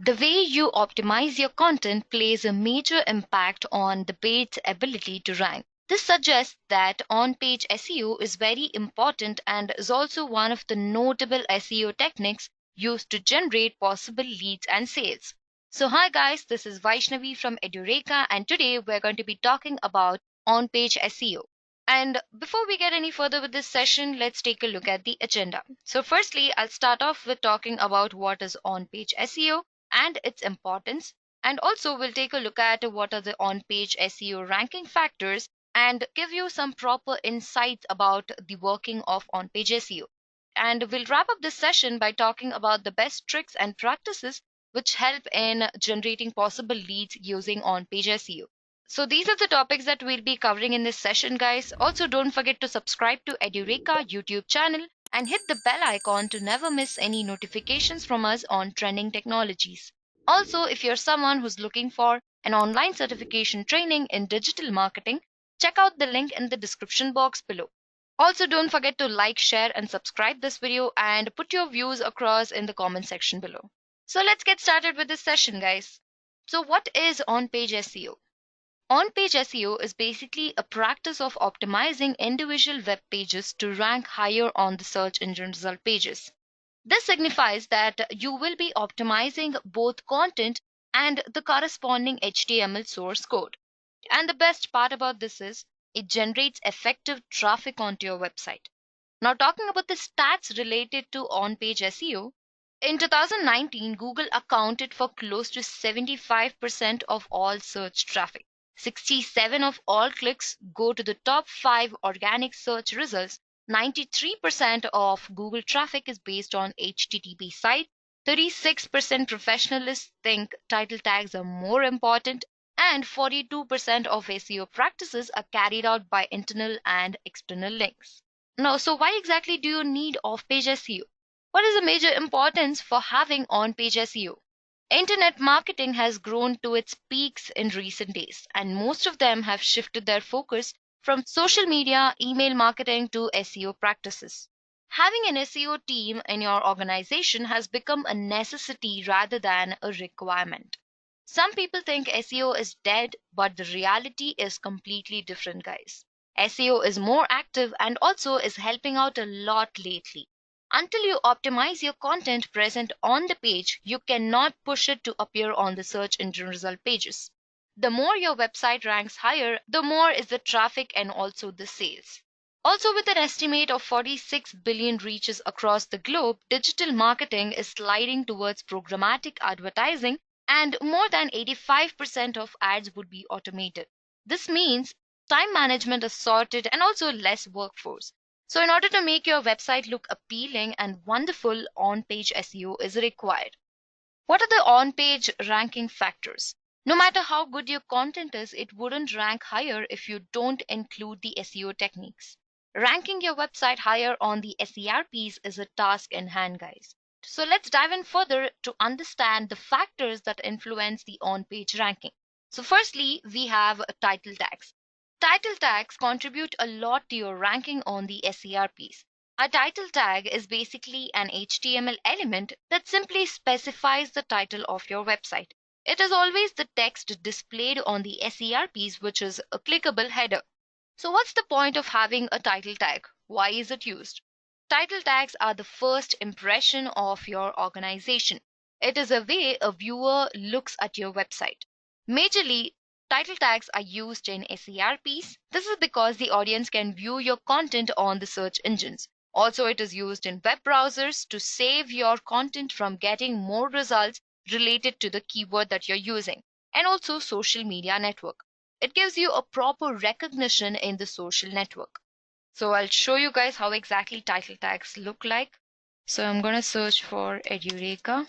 The way you optimize your content plays a major impact on the page's ability to rank. This suggests that on-page SEO is very important and is also one of the notable SEO techniques used to generate possible leads and sales. So hi guys, this is Vaishnavi from Edureka, and today we're going to be talking about on-page SEO. And before we get any further with this session, let's take a look at the agenda. So firstly, I'll start off with talking about what is on-page SEO and its importance. And also, we'll take a look at what are the on page SEO ranking factors and give you some proper insights about the working of on page SEO. And we'll wrap up this session by talking about the best tricks and practices which help in generating possible leads using on page SEO. So these are the topics that we'll be covering in this session, guys. Also, don't forget to subscribe to Edureka YouTube channel and hit the bell icon to never miss any notifications from us on trending technologies. Also, if you're someone who's looking for an online certification training in digital marketing, check out the link in the description box below. Also, don't forget to like, share, and subscribe this video and put your views across in the comment section below. So let's get started with this session, guys. So what is on-page SEO? On-page SEO is basically a practice of optimizing individual web pages to rank higher on the search engine result pages. This signifies that you will be optimizing both content and the corresponding HTML source code. And the best part about this is it generates effective traffic onto your website. Now, talking about the stats related to on-page SEO, in 2019, Google accounted for close to 75% of all search traffic. 67 of all clicks go to the top 5 organic search results. 93% of Google traffic is based on HTTP site. 36% professionals think title tags are more important, and 42% of SEO practices are carried out by internal and external links. Now, so why exactly do you need off-page SEO? What is the major importance for having on-page SEO? Internet marketing has grown to its peaks in recent days, and most of them have shifted their focus from social media, email marketing to SEO practices. Having an SEO team in your organization has become a necessity rather than a requirement. Some people think SEO is dead, but the reality is completely different, guys. SEO is more active and also is helping out a lot lately. Until you optimize your content present on the page, you cannot push it to appear on the search engine result pages. The more your website ranks higher, the more is the traffic and also the sales. Also, with an estimate of 46 billion reaches across the globe, digital marketing is sliding towards programmatic advertising, and more than 85% of ads would be automated. This means time management is sorted and also less workforce. So in order to make your website look appealing and wonderful, on-page SEO is required. What are the on-page ranking factors? No matter how good your content is, it wouldn't rank higher if you don't include the SEO techniques. Ranking your website higher on the SERPs is a task in hand, guys. So let's dive in further to understand the factors that influence the on-page ranking. So firstly, we have title tags. Title tags contribute a lot to your ranking on the SERPs. A title tag is basically an HTML element that simply specifies the title of your website. It is always the text displayed on the SERPs, which is a clickable header. So what's the point of having a title tag? Why is it used? Title tags are the first impression of your organization. It is a way a viewer looks at your website. Majorly, title tags are used in SERPs. This is because the audience can view your content on the search engines. Also, it is used in web browsers to save your content from getting more results related to the keyword that you're using, and also social media network. It gives you a proper recognition in the social network. So I'll show you guys how exactly title tags look like. So I'm going to search for Edureka.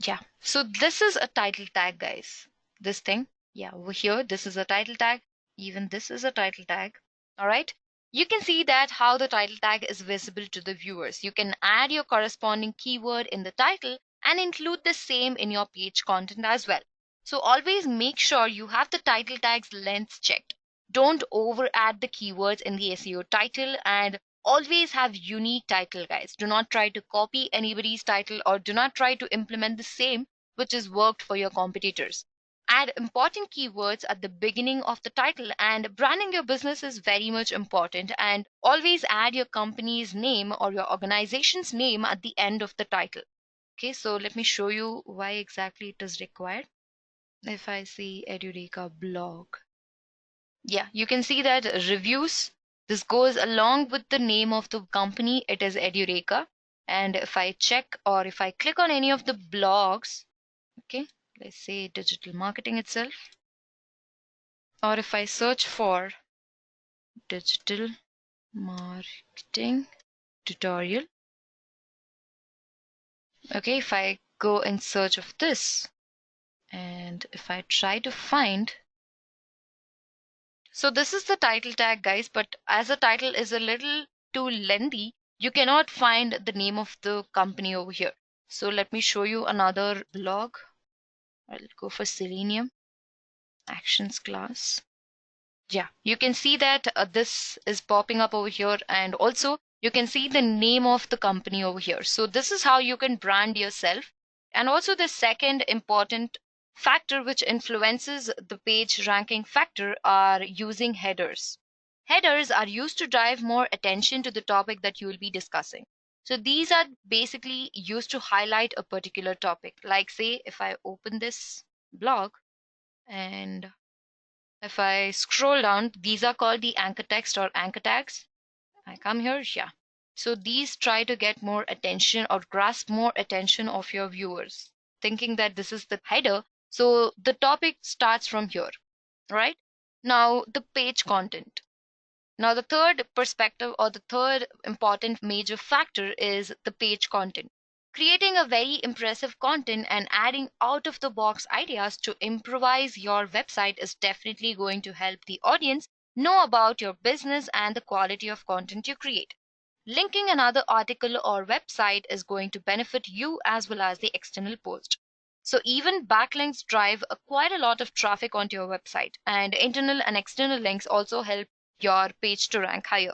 Yeah, so this is a title tag, guys. This thing. Yeah, over here, this is a title tag. Even this is a title tag. All right. You can see that how the title tag is visible to the viewers. You can add your corresponding keyword in the title and include the same in your page content as well. So always make sure you have the title tag's length checked. Don't over add the keywords in the SEO title, and always have unique title, guys. Do not try to copy anybody's title or do not try to implement the same which is worked for your competitors. Add important keywords at the beginning of the title, and branding your business is very much important, and always add your company's name or your organization's name at the end of the title. Okay, so let me show you why exactly it is required. If I see Edureka blog, yeah, you can see that reviews, this goes along with the name of the company, it is Edureka. And if I check or if I click on any of the blogs, okay, let's say digital marketing itself, or if I search for digital marketing tutorial, okay, if I go in search of this and if I try to find, so this is the title tag, guys, but as the title is a little too lengthy, you cannot find the name of the company over here. So let me show you another blog. I'll go for Selenium Actions class. Yeah, you can see that this is popping up over here, and also you can see the name of the company over here. So this is how you can brand yourself. And also the second important factor which influences the page ranking factor are using headers. Headers are used to drive more attention to the topic that you will be discussing. So these are basically used to highlight a particular topic. Like say if I open this blog and if I scroll down, these are called the anchor text or anchor tags. I come here, yeah. So these try to get more attention or grasp more attention of your viewers, thinking that this is the header. So the topic starts from here, right? Now the page content. Now, the third perspective or the third important major factor is the page content. Creating a very impressive content and adding out of the box ideas to improvise your website is definitely going to help the audience know about your business and the quality of content you create. Linking another article or website is going to benefit you as well as the external post. So even backlinks drive quite a lot of traffic onto your website, and internal and external links also help your page to rank higher.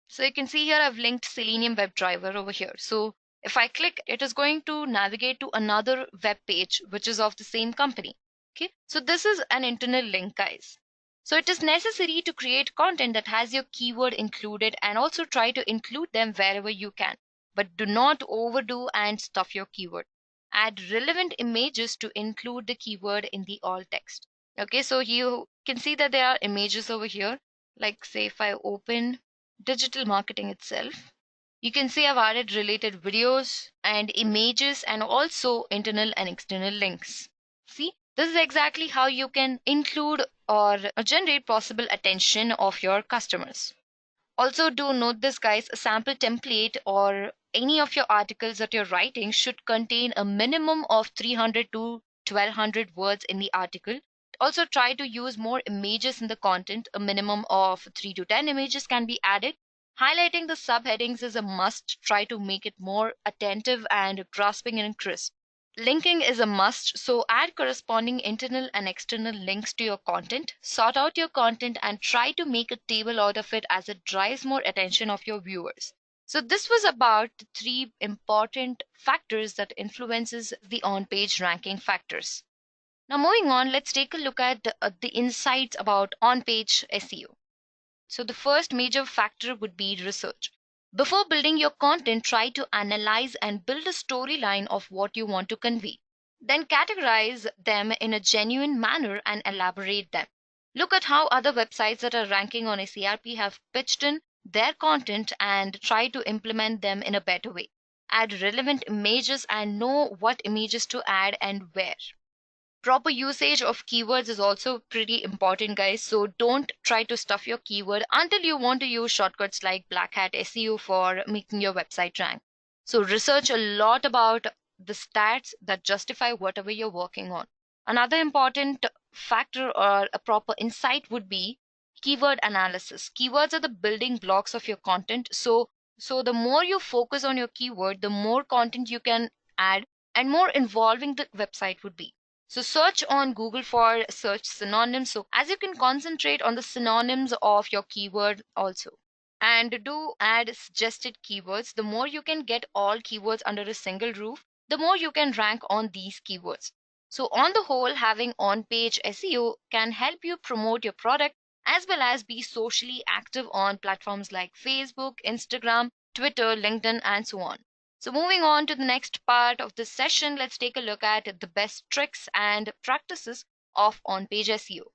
So you can see here I've linked Selenium WebDriver over here. So if I click, it is going to navigate to another web page which is of the same company. Okay, so this is an internal link, guys. So it is necessary to create content that has your keyword included, and also try to include them wherever you can. But do not overdo and stuff your keyword. Add relevant images to include the keyword in the alt text. Okay, so you can see that there are images over here. Like say if I open digital marketing itself, you can see I've added related videos and images and also internal and external links. See, this is exactly how you can include or generate possible attention of your customers. Also, do note this, guys, a sample template or any of your articles that you're writing should contain a minimum of 300 to 1200 words in the article. Also, try to use more images in the content. A minimum of 3 to 10 images can be added. Highlighting the subheadings is a must. Try to make it more attentive and grasping and crisp. Linking is a must, so add corresponding internal and external links to your content. Sort out your content and try to make a table out of it as it drives more attention of your viewers. So this was about the three important factors that influences the on-page ranking factors. Now moving on, let's take a look at the insights about on-page SEO. So the first major factor would be research. Before building your content, try to analyze and build a storyline of what you want to convey. Then categorize them in a genuine manner and elaborate them. Look at how other websites that are ranking on SERP have pitched in their content and try to implement them in a better way. Add relevant images and know what images to add and where. Proper usage of keywords is also pretty important, guys. So don't try to stuff your keyword until you want to use shortcuts like black hat SEO for making your website rank. So research a lot about the stats that justify whatever you're working on. Another important factor or a proper insight would be keyword analysis. Keywords are the building blocks of your content. So the more you focus on your keyword, the more content you can add and more involving the website would be. So search on Google for search synonyms. So as you can concentrate on the synonyms of your keyword also. And do add suggested keywords. The more you can get all keywords under a single roof, the more you can rank on these keywords. So on the whole, having on-page SEO can help you promote your product as well as be socially active on platforms like Facebook, Instagram, Twitter, LinkedIn, and so on. So moving on to the next part of this session, let's take a look at the best tricks and practices of on-page SEO.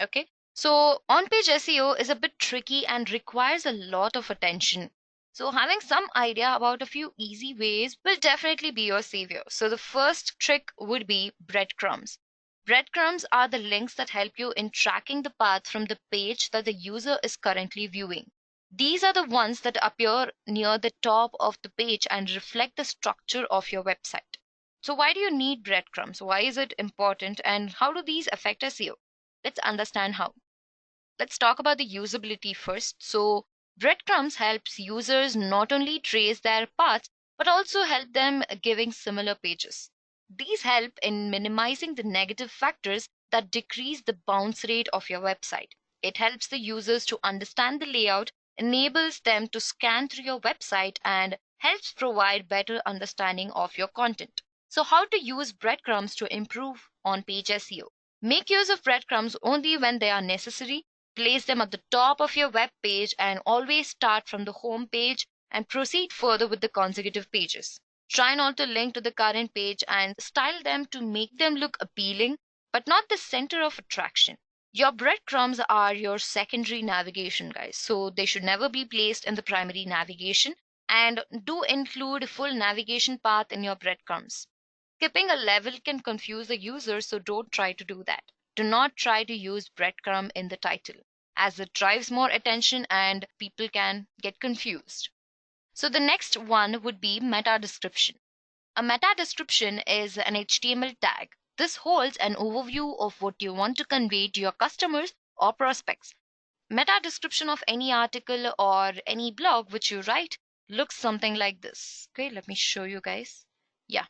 Okay, so on-page SEO is a bit tricky and requires a lot of attention. So having some idea about a few easy ways will definitely be your savior. So the first trick would be breadcrumbs. Breadcrumbs are the links that help you in tracking the path from the page that the user is currently viewing. These are the ones that appear near the top of the page and reflect the structure of your website. So why do you need breadcrumbs? Why is it important and how do these affect SEO? Let's understand how. Let's talk about the usability first. So breadcrumbs helps users not only trace their paths but also help them giving similar pages. These help in minimizing the negative factors that decrease the bounce rate of your website. It helps the users to understand the layout, enables them to scan through your website, and helps provide better understanding of your content. So how to use breadcrumbs to improve on-page SEO? Make use of breadcrumbs only when they are necessary. Place them at the top of your web page and always start from the home page and proceed further with the consecutive pages. Try not to link to the current page and style them to make them look appealing, but not the center of attraction. Your breadcrumbs are your secondary navigation, guys, so they should never be placed in the primary navigation. And do include full navigation path in your breadcrumbs. Skipping a level can confuse the user, so don't try to do that. Do not try to use breadcrumb in the title, as it drives more attention and people can get confused. So the next one would be meta description. A meta description is an HTML tag. This holds an overview of what you want to convey to your customers or prospects. Meta description of any article or any blog which you write looks something like this. Okay, let me show you guys. Yeah.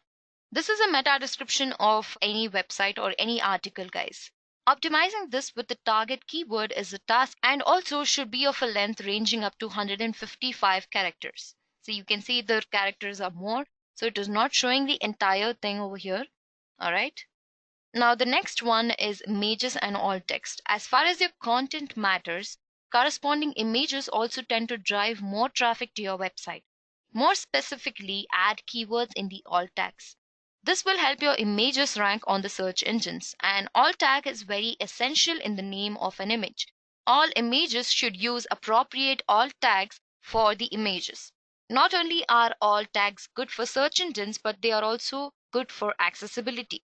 This is a meta description of any website or any article, guys. Optimizing this with the target keyword is a task and also should be of a length ranging up to 155 characters. So you can see the characters are more, so it is not showing the entire thing over here. All right. Now the next one is images and alt text. As far as your content matters, corresponding images also tend to drive more traffic to your website. More specifically, add keywords in the alt tags. This will help your images rank on the search engines. An alt tag is very essential in the name of an image. All images should use appropriate alt tags for the images. Not only are alt tags good for search engines, but they are also good for accessibility.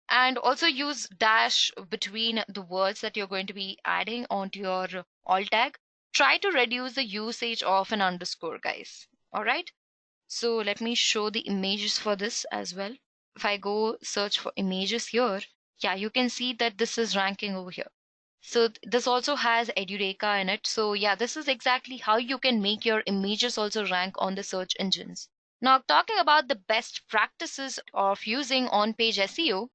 And also use dash between the words that you're going to be adding onto your alt tag. Try to reduce the usage of an underscore, guys. All right. So let me show the images for this as well. If I go search for images here, yeah, you can see that this is ranking over here. So this also has Edureka in it. So yeah, this is exactly how you can make your images also rank on the search engines. Now talking about the best practices of using on-page SEO,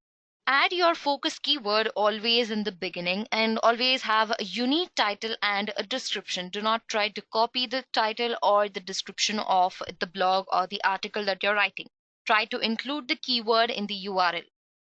add your focus keyword always in the beginning and always have a unique title and a description. Do not try to copy the title or the description of the blog or the article that you're writing. Try to include the keyword in the URL.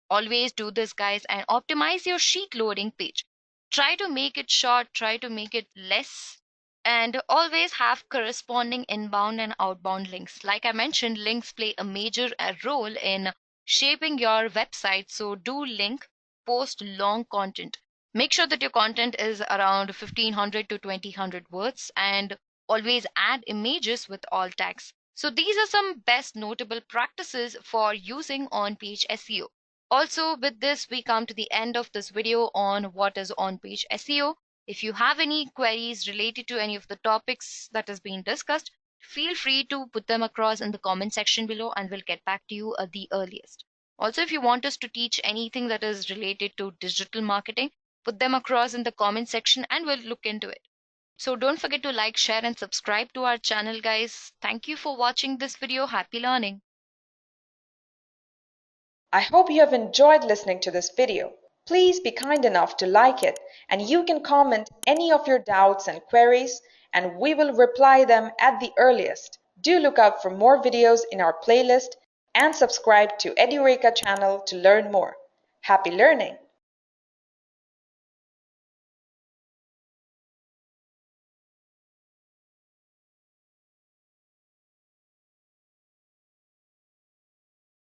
Always do this, guys, and optimize your sheet loading page. Try to make it short, try to make it less, and always have corresponding inbound and outbound links. Like I mentioned, links play a major role in shaping your website. So do link, post long content. Make sure that your content is around 1500 to 2000 words and always add images with alt tags. So these are some best notable practices for using on-page SEO. Also, with this, we come to the end of this video on what is on-page SEO. If you have any queries related to any of the topics that has been discussed, feel free to put them across in the comment section below and we'll get back to you at the earliest. Also, if you want us to teach anything that is related to digital marketing, put them across in the comment section and we'll look into it. So don't forget to like, share and subscribe to our channel, guys. Thank you for watching this video. Happy learning. I hope you have enjoyed listening to this video. Please be kind enough to like it, and you can comment any of your doubts and queries, and we will reply them at the earliest. Do look out for more videos in our playlist and subscribe to Edureka channel to learn more. Happy learning!